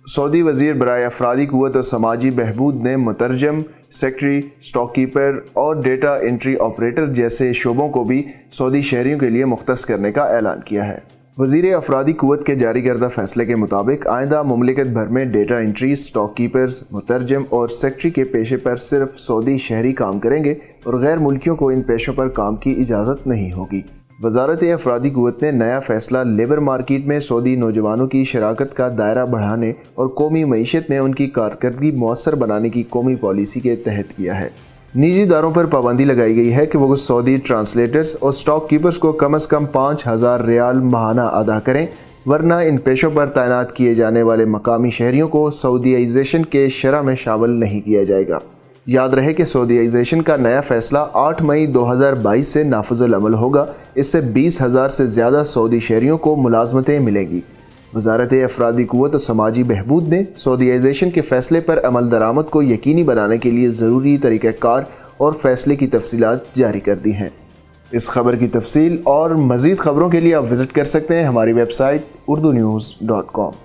سعودی وزیر برائے افرادی قوت اور سماجی بہبود نے مترجم، سیکٹری، اسٹاک کیپر اور ڈیٹا انٹری آپریٹر جیسے شعبوں کو بھی سعودی شہریوں کے لیے مختص کرنے کا اعلان کیا ہے۔ وزیر افرادی قوت کے جاری کردہ فیصلے کے مطابق آئندہ مملکت بھر میں ڈیٹا انٹری، اسٹاک کیپرز، مترجم اور سیکٹری کے پیشے پر صرف سعودی شہری کام کریں گے اور غیر ملکیوں کو ان پیشوں پر کام کی اجازت نہیں ہوگی۔ وزارت افرادی قوت نے نیا فیصلہ لیبر مارکیٹ میں سعودی نوجوانوں کی شراکت کا دائرہ بڑھانے اور قومی معیشت میں ان کی کارکردگی مؤثر بنانے کی قومی پالیسی کے تحت کیا ہے۔ نجی اداروں پر پابندی لگائی گئی ہے کہ وہ سعودی ٹرانسلیٹرز اور اسٹاک کیپرز کو کم از کم 5,000 ریال ماہانہ ادا کریں، ورنہ ان پیشوں پر تعینات کیے جانے والے مقامی شہریوں کو سعودیائزیشن کے شرح میں شامل نہیں کیا جائے گا۔ یاد رہے کہ سعودیائزیشن کا نیا فیصلہ 8 مئی 2022 سے نافذ العمل ہوگا۔ اس سے 20,000 سے زیادہ سعودی شہریوں کو ملازمتیں ملیں گی۔ وزارت افرادی قوت اور سماجی بہبود نے سعودیائزیشن کے فیصلے پر عمل درآمد کو یقینی بنانے کے لیے ضروری طریقہ کار اور فیصلے کی تفصیلات جاری کر دی ہیں۔ اس خبر کی تفصیل اور مزید خبروں کے لیے آپ وزٹ کر سکتے ہیں ہماری ویب سائٹ urdunews.com۔